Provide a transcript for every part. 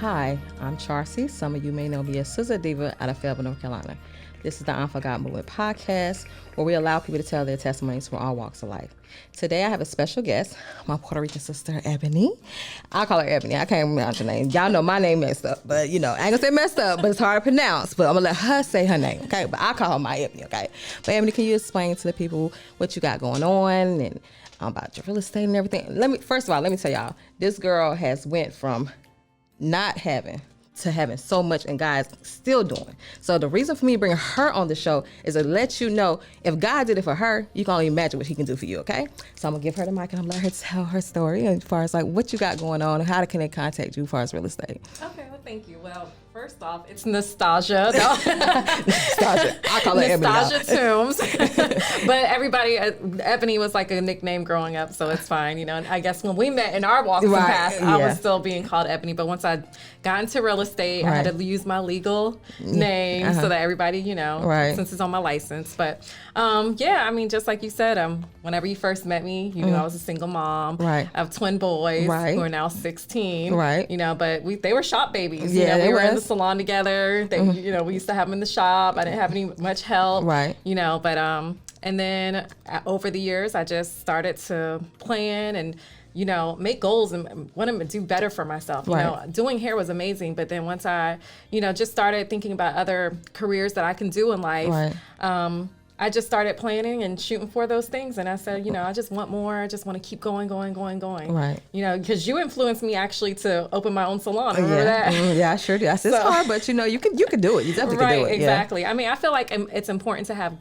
Hi, I'm Charcy. Some of you may know me as Sizzle Diva out of Fayetteville, North Carolina. This is the IM4GOD Movement podcast, where we allow people to tell their testimonies from all walks of life. Today I have a special guest, my Puerto Rican sister, Ebony. I call her Ebony. I can't pronounce her name. Y'all know my name messed up, but I ain't gonna say messed up, but it's hard to pronounce. But I'm gonna let her say her name, okay? But I call her my Ebony, okay? But Ebony, can you explain to the people what you got going on and about your real estate and everything? First of all, let me tell y'all, this girl has went from not having to having so much, and God's still doing. So the reason for me bringing her on the show is to let you know, if God did it for her, you can only imagine what he can do for you, okay? So I'm gonna give her the mic and I'm gonna let her tell her story as far as like what you got going on and how can they contact you as far as real estate. Okay, well, thank you. Well, first off, it's nostalgia. No. Nostalgia. I call her Nostalgia Ebony. Tombs. But everybody, Ebony was like a nickname growing up, so it's fine, And I guess when we met in our walks of past, I was still being called Ebony. But once I got into real estate, I had to use my legal name so that everybody, since it's on my license. But just like you said, whenever you first met me, you knew I was a single mom. Right. I have twin boys who are now 16. Right. But they were shop babies. Yeah, we were in the salon together. They, we used to have them in the shop. I didn't have much help. Right. But and then over the years, I just started to plan and make goals and want to do better for myself. Doing hair was amazing, but then once I, just started thinking about other careers that I can do in life, I just started planning and shooting for those things. And I said, I just want more. I just want to keep going. Right. Because you influenced me actually to open my own salon. Remember that? Yeah, I sure do. It's hard, but you can do it. You definitely can do it. Exactly. Yeah. I mean, I feel like it's important to have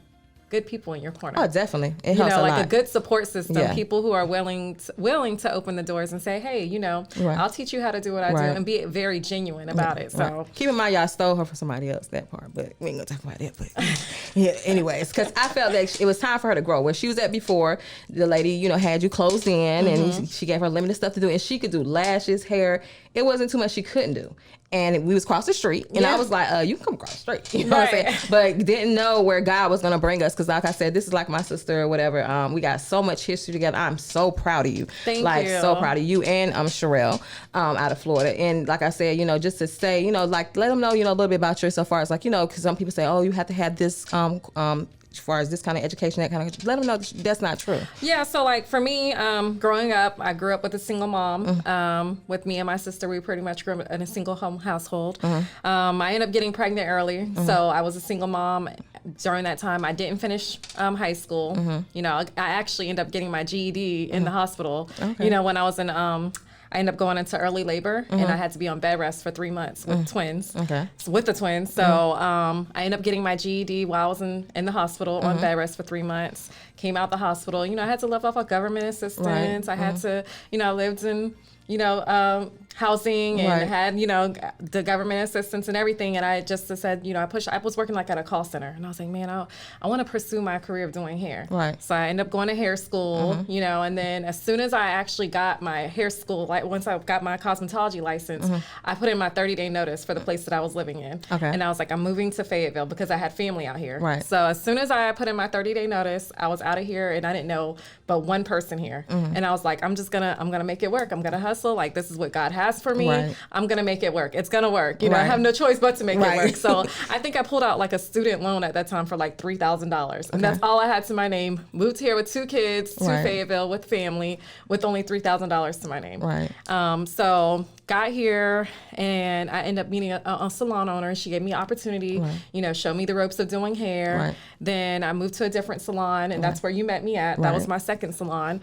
good people in your corner. Oh, definitely. It helps a like lot. a good support system, people who are willing to open the doors and say, hey, I'll teach you how to do what I do, and be very genuine about it. So keep in mind, y'all stole her for somebody else, that part, but we ain't gonna talk about that. But anyways, because I felt that it was time for her to grow. Where she was at before, the lady, had you closed in, and she gave her limited stuff to do, and she could do lashes, hair. It wasn't too much she couldn't do. And we was across the street, and I was like, you can come across the street, what I'm saying? But didn't know where God was going to bring us, because like I said, this is like my sister or whatever. We got so much history together. I'm so proud of you. Thank you. So proud of you and Sherelle out of Florida. And like I said, just to say, like let them know, a little bit about you so far as like, because some people say, oh, you have to have this as far as this kind of education, that kind of, let them know that's not true. Yeah, so like for me, growing up, I grew up with a single mom. With me and my sister, we pretty much grew up in a single home household. I ended up getting pregnant early, so I was a single mom. During that time, I didn't finish high school. I actually ended up getting my GED in the hospital. Okay. When I was in I ended up going into early labor, and I had to be on bed rest for 3 months with twins. Okay. With the twins. So I ended up getting my GED while I was in the hospital on bed rest for 3 months. Came out the hospital. I had to live off of government assistance. I had to, I lived in, housing and had, the government assistance and everything. And I just said, I was working like at a call center, and I was like, man, I want to pursue my career of doing hair. Right. So I ended up going to hair school, and then as soon as I actually got my hair school, like once I got my cosmetology license, I put in my 30-day notice for the place that I was living in. Okay. And I was like, I'm moving to Fayetteville because I had family out here. Right. So as soon as I put in my 30-day notice, I was out of here, and I didn't know but one person here. And I was like, I'm gonna make it work. I'm gonna hustle. Like, this is what God has for me. Right. I'm gonna make it work. It's gonna work. I have no choice but to make it work. So I think I pulled out like a student loan at that time for like $3,000, and that's all I had to my name. Moved here with 2 kids to Fayetteville with family with only $3,000 to my name. Right. So got here, and I ended up meeting a salon owner. She gave me an opportunity, show me the ropes of doing hair. Right. Then I moved to a different salon, and that's where you met me at. That was my second salon.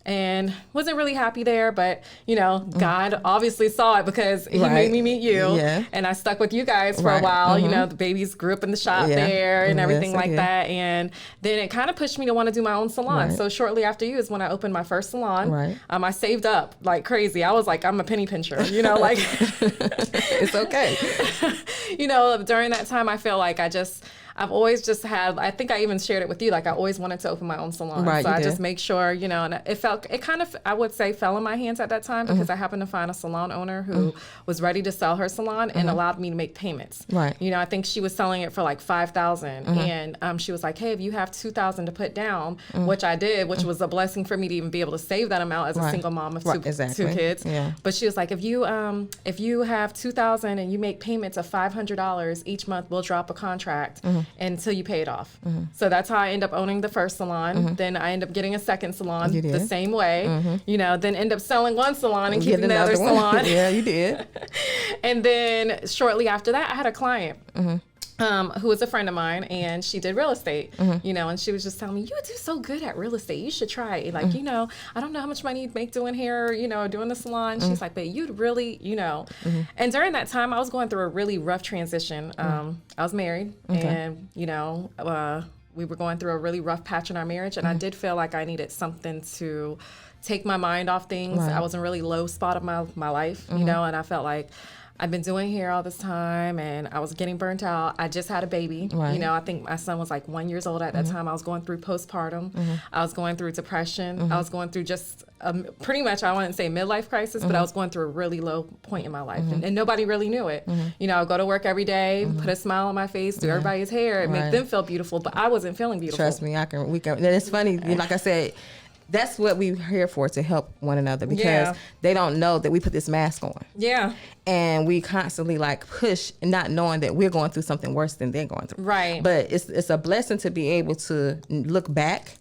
And wasn't really happy there, but God obviously saw it because he made me meet you, and I stuck with you guys for a while. The babies grew up in the shop there and everything like that, and then it kind of pushed me to want to do my own salon. So shortly after you is when I opened my first salon. I saved up like crazy. I was like, I'm a penny pincher, like it's okay. During that time, I feel like I've always just had, I think I even shared it with you, like I always wanted to open my own salon. Right, so you I did. just make sure, you know, and it kind of, I would say, fell in my hands at that time because I happened to find a salon owner who was ready to sell her salon and allowed me to make payments. Right. You know, I think she was selling it for like $5,000, and she was like, "Hey, if you have $2,000 to put down," which I did, which was a blessing for me to even be able to save that amount as a single mom of two kids. Yeah. But she was like, "If you have $2,000 and you make payments of $500 each month, we'll drop a contract until you pay it off." So that's how I end up owning the first salon. Then I end up getting a second salon the same way. You know, then end up selling one salon and keeping the other salon. Yeah, you did. And then shortly after that, I had a client who was a friend of mine, and she did real estate, you know, and she was just telling me, "You do so good at real estate. You should try it. Like, you know, I don't know how much money you'd make doing hair, you know, doing the salon." She's like, "But you'd really, you know." And during that time, I was going through a really rough transition. I was married, and, you know, we were going through a really rough patch in our marriage, and I did feel like I needed something to take my mind off things. I was in a really low spot of my life, you know, and I felt like I've been doing hair all this time and I was getting burnt out. I just had a baby. Right. You know, I think my son was like 1 year old at that time. I was going through postpartum. I was going through depression. I was going through just pretty much, I wouldn't say midlife crisis, but I was going through a really low point in my life. And nobody really knew it. You know, I go to work every day, put a smile on my face, do everybody's hair, and make them feel beautiful. But I wasn't feeling beautiful. Trust me, we can. And it's funny, like I said, that's what we're here for, to help one another, because they don't know that we put this mask on. Yeah. And we constantly like push, not knowing that we're going through something worse than they're going through. Right. But it's a blessing to be able to look back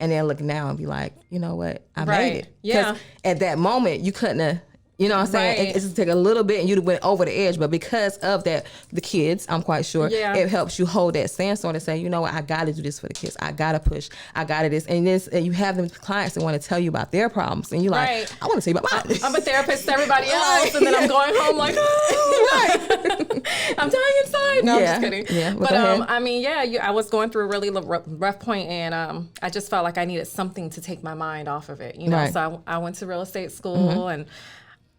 and then look now and be like, you know what, I made it. Yeah. At that moment, you couldn't have. You know what I'm saying? Right. It just take a little bit and you'd have went over the edge. But because of that, the kids, I'm quite sure, it helps you hold that stance on and say, you know what, I got to do this for the kids. I got to push. I got to this. And you have them clients that want to tell you about their problems. And you're like, I want to tell you about mine. I'm a therapist to everybody else. And then I'm going home like, oh, I'm dying inside. No, I'm just kidding. Yeah. But I mean, I was going through a really rough point, and I just felt like I needed something to take my mind off of it. You know, so I went to real estate school and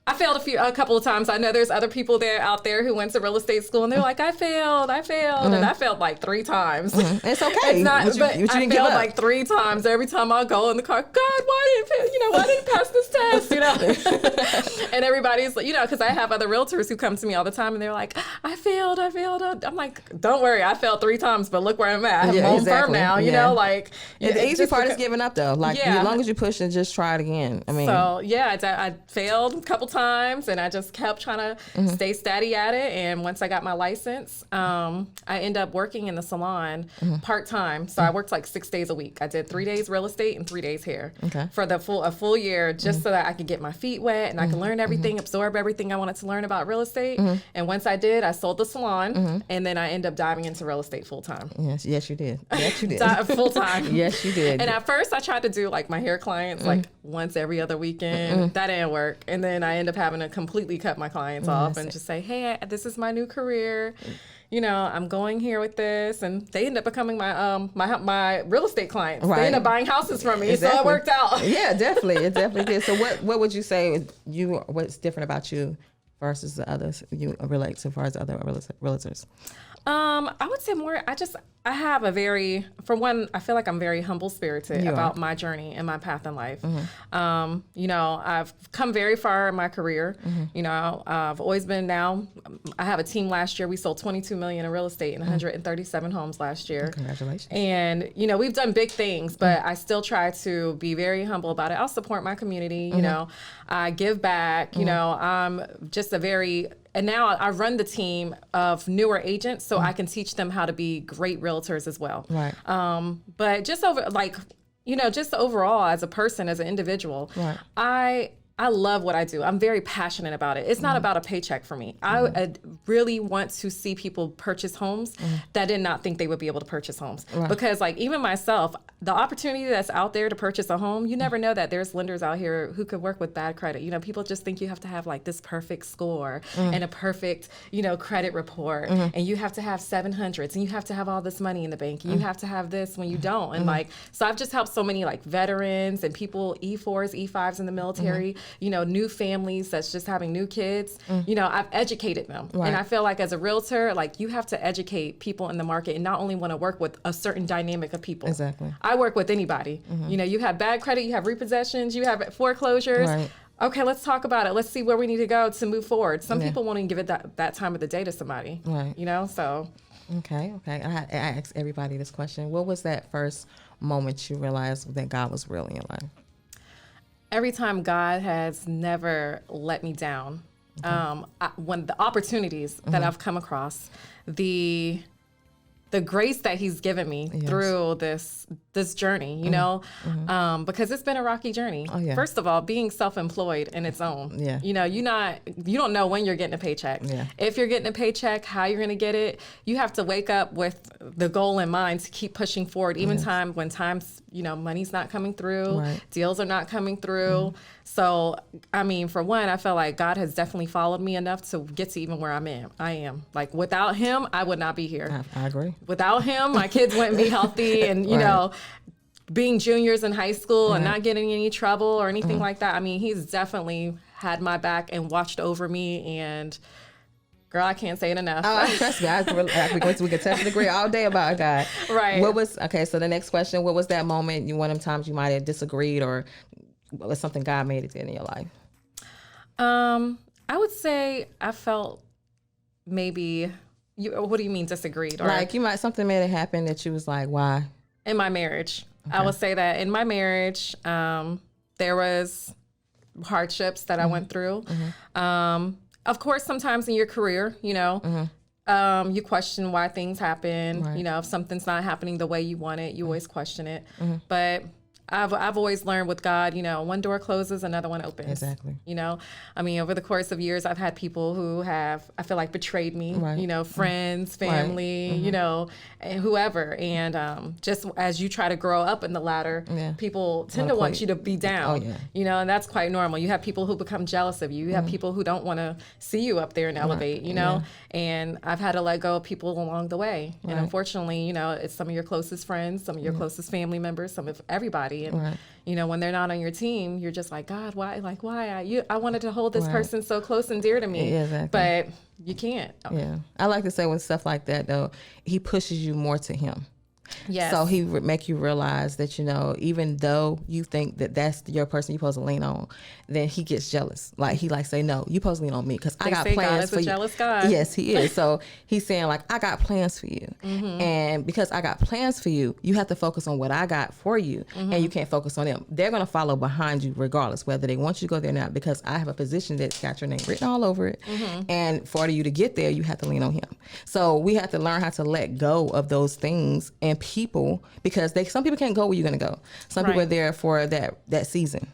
I failed a couple of times. I know there's other people out there who went to real estate school and they're like, I failed, and I failed like 3 times. It's okay. It's not, but I failed like 3 times. Every time I go in the car, God, why didn't I pass this test? You know, and everybody's like, you know, because I have other realtors who come to me all the time and they're like, I failed. I'm like, don't worry, I failed 3 times, but look where I'm at. I'm home firm now. You know, like the easy part is giving up though. Like as long as you push and just try it again. I mean, so I failed a couple times, and I just kept trying to stay steady at it. And once I got my license, I ended up working in the salon part-time. So I worked like 6 days a week. I did 3 days real estate and 3 days hair for a full year, just so that I could get my feet wet and I could learn everything, absorb everything I wanted to learn about real estate. And once I did, I sold the salon, and then I ended up diving into real estate full-time. Yes, you did. Yes, you did. Full-time. Yes, you did. And at first I tried to do like my hair clients like once every other weekend. That didn't work. And then I ended up having to completely cut my clients off and just say, hey, this is my new career. You know, I'm going here with this. And they ended up becoming my real estate clients. They ended up buying houses from me. So it worked out. Yeah, definitely. It definitely did. So what would you say what's different about you versus the others you relate to as far as other realtors? I would say more, I have a very, for one, I feel like I'm very humble spirited about my journey and my path in life. You know, I've come very far in my career. You know, I've always been I have a team last year. We sold 22 million in real estate and 137 homes last year. Congratulations. And, you know, we've done big things, but I still try to be very humble about it. I'll support my community, you know, I give back, you know, I'm just and now I run the team of newer agents so I can teach them how to be great realtors as well. Right. But just just overall as a person, as an individual, I love what I do. I'm very passionate about it. It's not about a paycheck for me. I really want to see people purchase homes that did not think they would be able to purchase homes. Because like even myself, the opportunity that's out there to purchase a home, you never know that there's lenders out here who could work with bad credit. You know, people just think you have to have like this perfect score and a perfect, you know, credit report. And you have to have 700s and you have to have all this money in the bank. And you have to have this when you don't. And so I've just helped so many like veterans and people, E4s, E5s in the military new families that's just having new kids, I've educated them. And I feel like as a realtor, like you have to educate people in the market and not only want to work with a certain dynamic of people. Exactly. I work with anybody. You have bad credit, you have repossessions, you have foreclosures. Right. Okay, let's talk about it. Let's see where we need to go to move forward. Some people won't even give it that time of the day to somebody. Right. So. Okay. I ask everybody this question. What was that first moment you realized that God was real in your life? Every time God has never let me down. When the opportunities that I've come across, the grace that he's given me through this journey, because it's been a rocky journey. Oh, yeah. First of all, being self-employed in its own, you don't know when you're getting a paycheck. Yeah. If you're getting a paycheck, how you're going to get it. You have to wake up with the goal in mind to keep pushing forward, even when times, money's not coming through, deals are not coming through. So, for one, I felt like God has definitely followed me enough to get to even where I am. Like without him, I would not be here. I agree. Without him, my kids wouldn't be healthy, and being juniors in high school and not getting any trouble or anything like that. He's definitely had my back and watched over me, and girl, I can't say it enough. Oh, trust me, we could touch and agree all day about God. Right. So the next question, what was that moment, one of them times you might have disagreed, or what was something God made it in your life? I would say I felt maybe, what do you mean disagreed? Or like something may have happened that you was like, why? In my marriage. Okay. I would say that in my marriage, there was hardships that I went through. Of course, sometimes in your career, you question why things happen. Right. If something's not happening the way you want it, you always question it. But I've always learned with God, one door closes, another one opens. Exactly. Over the course of years, I've had people who have, I feel like, betrayed me, friends, family, and whoever. And just as you try to grow up in the ladder, people tend to want you to be down, and that's quite normal. You have people who become jealous of you. You have people who don't want to see you up there and elevate, and I've had to let go of people along the way. And unfortunately, it's some of your closest friends, some of your closest family members, some of everybody. And, when they're not on your team, you're just like, God, why? Like, why? I wanted to hold this person so close and dear to me, but you can't. Yeah. I like to say with stuff like that, though, he pushes you more to him. Yes. So he would make you realize that, even though you think that that's your person you're supposed to lean on, then he gets jealous. Like he say, no, you're supposed to lean on me because I got plans God is for a you. jealous God. Yes, he is. So he's saying like, I got plans for you. And because I got plans for you, you have to focus on what I got for you. And you can't focus on them. They're going to follow behind you regardless, whether they want you to go there or not, because I have a position that's got your name written all over it. And for you to get there, you have to lean on him. So we have to learn how to let go of those things and people, because some people can't go where you're going to go. Some people are there for that season.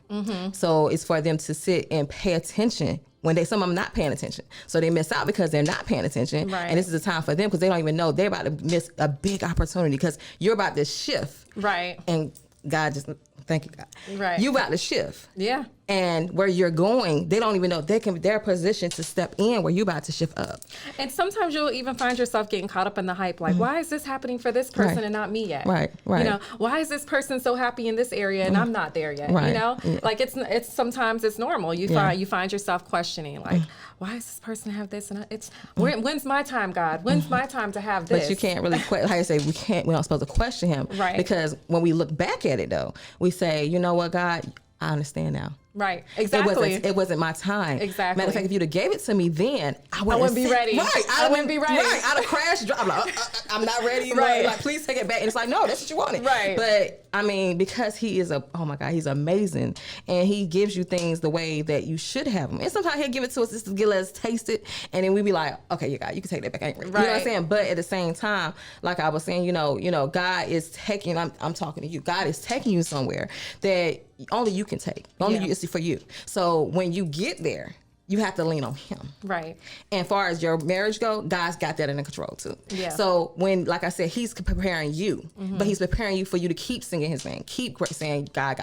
So it's for them to sit and pay attention when some of them not paying attention. So they miss out because they're not paying attention. Right. And this is the time for them because they don't even know they're about to miss a big opportunity because you're about to shift. Right. And God just, thank you, God. Right. You about to shift. Yeah. And where you're going, they don't even know they're positioned to step in where you about to shift up. And sometimes you'll even find yourself getting caught up in the hype. Like, why is this happening for this person and not me yet? Right. Why is this person so happy in this area and I'm not there yet? Right. Like it's sometimes it's normal. You find yourself questioning like, why does this person have this? And when's my time, God? When's my time to have this? But you can't really, like I say, we're not supposed to question him. Right. Because when we look back at it though, we say, you know what, God, I understand now. Right. Exactly. It wasn't my time. Exactly. Matter of fact, if you'd have gave it to me then, I wouldn't be ready. Right. I wouldn't be ready. Right. I'd have crashed. I'm like, I'm not ready. Right. Like, please take it back. And it's like, no, that's what you wanted. Right. But because he is oh my God, he's amazing. And he gives you things the way that you should have them. And sometimes he'll give it to us just to let us taste it. And then we be like, okay, you can take that back. I ain't ready. Right. You know what I'm saying? But at the same time, like I was saying, God is taking, I'm talking to you. God is taking you somewhere that only you can take. Only you, it's for you. So when you get there, you have to lean on him. Right. And as far as your marriage go, God's got that under control too. Yeah. So when, like I said, he's preparing you, but he's preparing you for you to keep singing his name, keep saying God.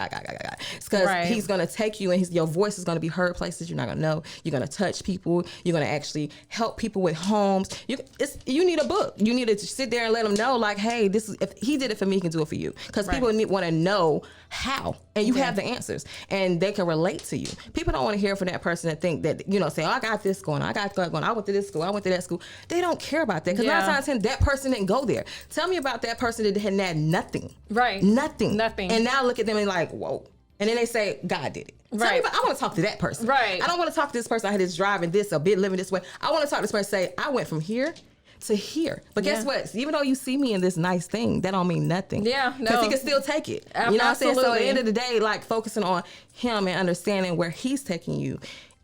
It's because he's going to take you, and your voice is going to be heard places you're not going to know. You're going to touch people. You're going to actually help people with homes. You need a book. You need to sit there and let them know, like, hey, this is, if he did it for me, he can do it for you. Because people want to know how, and you have the answers, and they can relate to you. People don't want to hear from that person that think that, say, oh, I got this going, I got that going, I went to this school, I went to that school. They don't care about that, because 9 times 10, that person didn't go there. Tell me about that person that had nothing. Right. Nothing. And now look at them and like, whoa. And then they say, God did it. Right. I want to talk to that person. Right. I don't want to talk to this person I had this driving this, a bit living this way. I want to talk to this person and say, I went from here to here. But guess what? Even though you see me in this nice thing, that don't mean nothing. Yeah, no. Because he can still take it. You know what I'm saying? So at the end of the day, like focusing on him and understanding where he's taking you,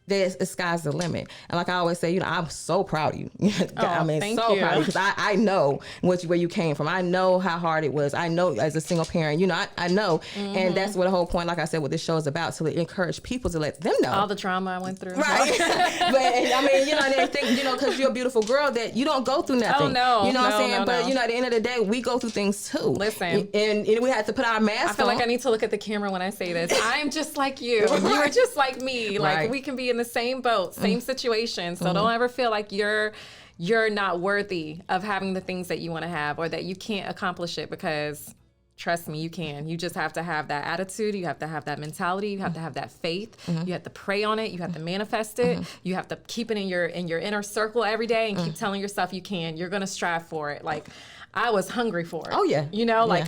the sky's the limit. And like I always say, I'm so proud of you. Proud of you, because I know where you came from. I know how hard it was. I know as a single parent, I know. And that's what the whole point, like I said, what this show is about, to encourage people, to let them know. All the trauma I went through. Right. But they think, because you're a beautiful girl, that you don't go through nothing. Oh, no. You know what I'm saying? No. But, at the end of the day, we go through things too. Listen. And we have to put our mask on. I feel like I need to look at the camera when I say this. I'm just like you. You're just like me. Like, we can be in the same boat, same situation. So don't ever feel like you're not worthy of having the things that you want to have, or that you can't accomplish it, because trust me, you can. You just have to have that attitude. You have to have that mentality. You have to have that faith. You have to pray on it. You have to manifest it. You have to keep it in your inner circle every day, and keep telling yourself you can. You're going to strive for it. Like, I was hungry for it. Oh, yeah.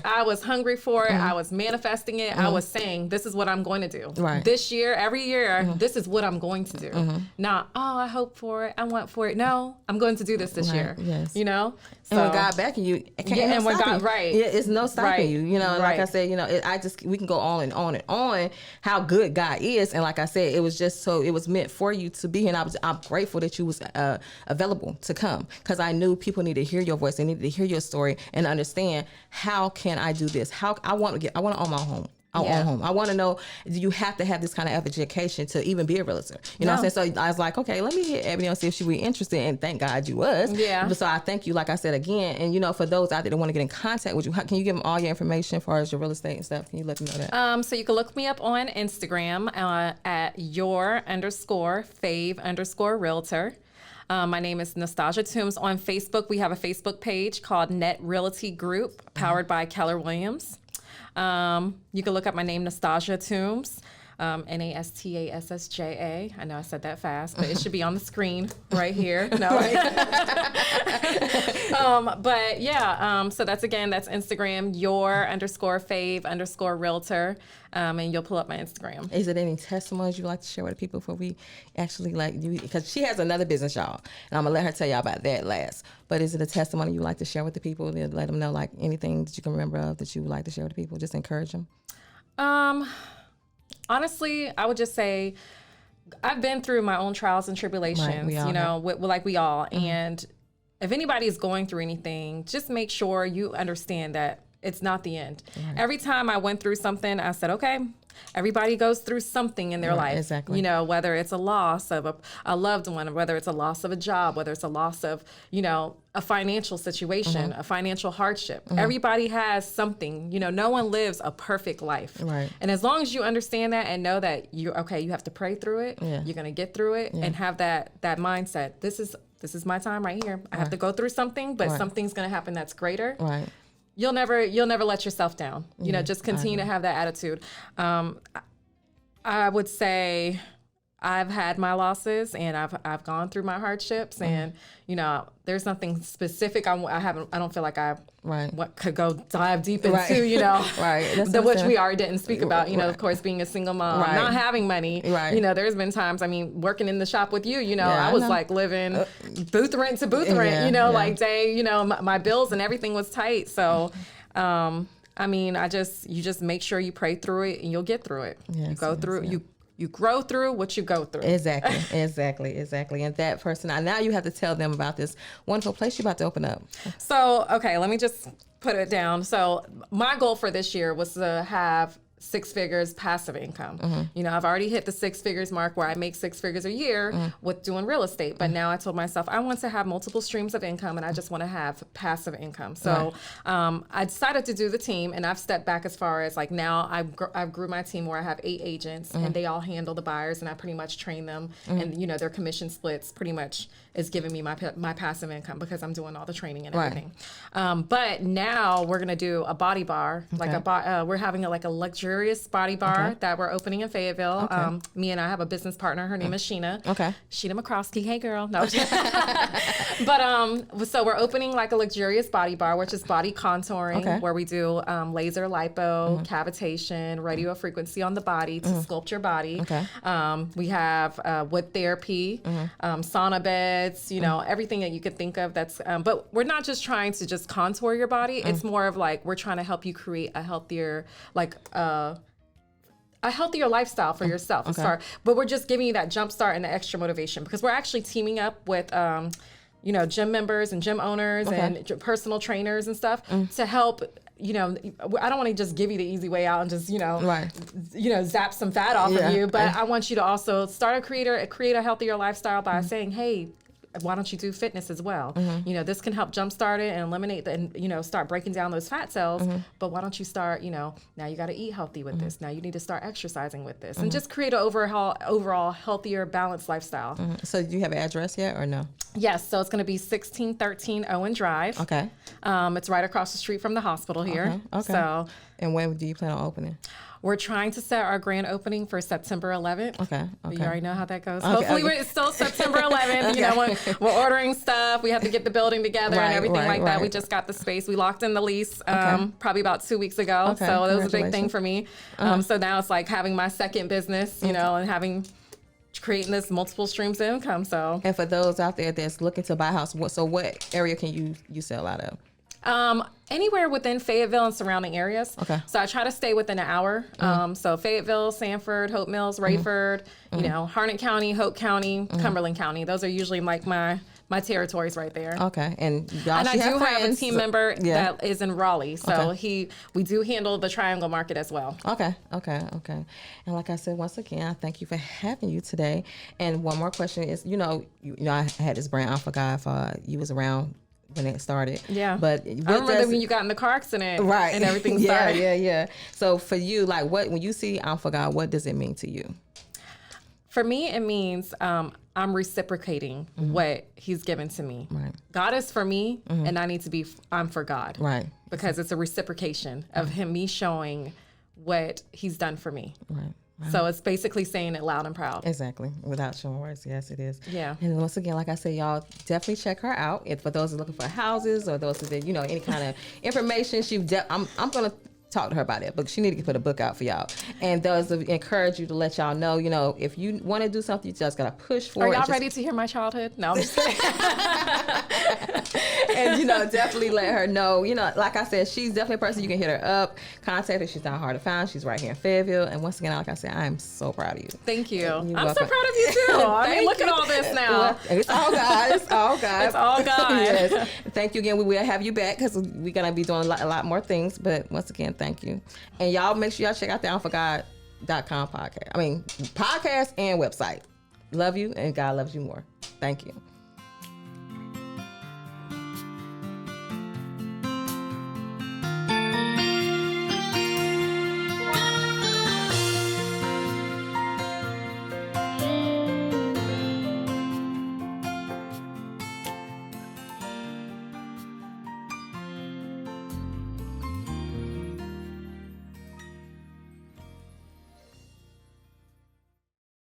I was hungry for it. I was manifesting it. I was saying, this is what I'm going to do. Right. This year, every year, this is what I'm going to do. Not, I hope for it. I want for it. No, I'm going to do this year. Yes. So, and when God backing you, it's no stopping you. Like I said, we can go on and on and on how good God is. And like I said, it was meant for you to be here. And I'm grateful that you was available to come, because I knew people need to hear your voice. They needed to hear your story and understand, how can I do this? How I want to own my home. I own home. I want to know, you have to have this kind of education to even be a realtor. You know what I'm saying? So I was like, okay, let me hit Ebony and see if she would be interested. And thank God you was. Yeah. So I thank you, like I said again. And for those out there that want to get in contact with you, can you give them all your information as far as your real estate and stuff? Can you let them know that? So you can look me up on Instagram at your_fave_realtor. My name is Nastasia Toombs. On Facebook, we have a Facebook page called Net Realty Group, powered by Keller Williams. You can look up my name, Nastasia Toombs, Nastassja. I know I said that fast, but it should be on the screen right here. No. But yeah, so that's Instagram, your_fave_realtor. And you'll pull up my Instagram. Is there any testimonies you'd like to share with the people before we actually because she has another business, y'all, and I'm gonna let her tell y'all about that last. But is it a testimony you'd like to share with the people, and let them know, like, anything that you can remember of that you would like to share with the people? Just encourage them. Honestly, I would just say, I've been through my own trials and tribulations, like we all. And if anybody is going through anything, just make sure you understand that it's not the end. Right. Every time I went through something, I said, okay, everybody goes through something in their life. Exactly. Whether it's a loss of a loved one, whether it's a loss of a job, whether it's a loss of, a financial situation, a financial hardship. Everybody has something. No one lives a perfect life. Right. And as long as you understand that and know that you have to pray through it, you're going to get through it, and have that mindset. This is my time right here. I have to go through something, but something's going to happen that's greater. Right. You'll never let yourself down. Just continue to have that attitude. I would say I've had my losses, and I've gone through my hardships, and there's nothing specific I don't feel like I could go dive deep into, right. Which we already didn't speak about, of course, being a single mom, not having money, there's been times, working in the shop with you, I was like living booth rent to booth rent, like day, my bills and everything was tight. So, you just make sure you pray through it, and you'll get through it. You go through it. You grow through what you go through. Exactly. And that person, now you have to tell them about this wonderful place you're about to open up. So, okay, let me just put it down. So my goal for this year was to have six figures passive income. You know, I've already hit the six figures mark where I make six figures a year with doing real estate. But now I told myself I want to have multiple streams of income, and I just want to have passive income. So I decided to do the team, and I've stepped back as far as like now I've grew my team where I have 8 agents, and they all handle the buyers, and I pretty much train them, and you know their commission splits pretty much is giving me my passive income because I'm doing all the training and everything. But now we're gonna do a body bar, like we're having like a luxurious body bar that we're opening in Fayetteville. Me and I have a business partner. Her name is Sheena. Sheena McCroskey. Hey, girl. No. But so we're opening like a luxurious body bar, which is body contouring, where we do laser lipo, cavitation, radio frequency on the body to sculpt your body. We have wood therapy, sauna beds, you know, everything that you could think of. That's but we're not just trying to just contour your body. It's more of like we're trying to help you create a healthier, like a healthier lifestyle for yourself. But we're just giving you that jump start and the extra motivation because we're actually teaming up with you know, gym members and gym owners and personal trainers and stuff to help. You know, I don't want to just give you the easy way out and just, you know, zap some fat off of you. But I want you to also create a healthier lifestyle by saying, hey, why don't you do fitness as well? You know, this can help jumpstart it and eliminate and, you know, start breaking down those fat cells. But why don't you start, you know, now you got to eat healthy with this. Now you need to start exercising with this and just create an overall healthier, balanced lifestyle. So do you have an address yet or no? Yes. So it's going to be 1613 Owen Drive. It's right across the street from the hospital here. So, and when do you plan on opening? We're trying to set our grand opening for September 11th. You already know how that goes. Hopefully it's still September 11th. You know, we're ordering stuff. We have to get the building together and everything like that. We just got the space. We locked in the lease probably about 2 weeks ago. So that was a big thing for me. So now it's like having my second business, you know, and creating this multiple streams of income. So, and for those out there that's looking to buy a house, what area can you sell out of? Anywhere within Fayetteville and surrounding areas. So I try to stay within an hour. So Fayetteville, Sanford, Hope Mills, Rayford, you know, Harnett County, Hope County, Cumberland County. Those are usually like my territories right there. And I do have a team member that is in Raleigh. So we do handle the Triangle Market as well. And like I said, once again, I thank you for having you today. And one more question is, you know, I had this brand IM4GOD for you was around when it started. But I remember when you got in the car accident and everything started. So for you, like when you see IM4GOD, what does it mean to you? For me, it means I'm reciprocating what he's given to me. God is for me, and I'm for God. Because it's a reciprocation of me showing what he's done for me. So it's basically saying it loud and proud. Exactly. Without showing words. Yes, it is. Yeah. And once again, like I said, y'all definitely check her out. And for those who are looking for houses or those who, you know, any kind of information, I'm going to talk to her about it, but she need to put a book out for y'all. And those encourage you to let y'all know, you know, if you want to do something, you just got to push for it. Are y'all ready to hear my childhood? No, I'm just kidding. And, you know, definitely let her know, you know, like I said, she's definitely a person you can hit her up, contact her. She's not hard to find. She's right here in Fayetteville. And once again, like I said, I am so proud of you. Thank you. I'm so proud of you too. I mean, look at all this now. Well, it's all God. It's all God. It's all God. Yes. Thank you again. We will have you back because we're going to be doing a lot more things. But once again, thank you. And y'all make sure y'all check out the IM4GOD.com podcast. I mean, podcast and website. Love you and God loves you more. Thank you.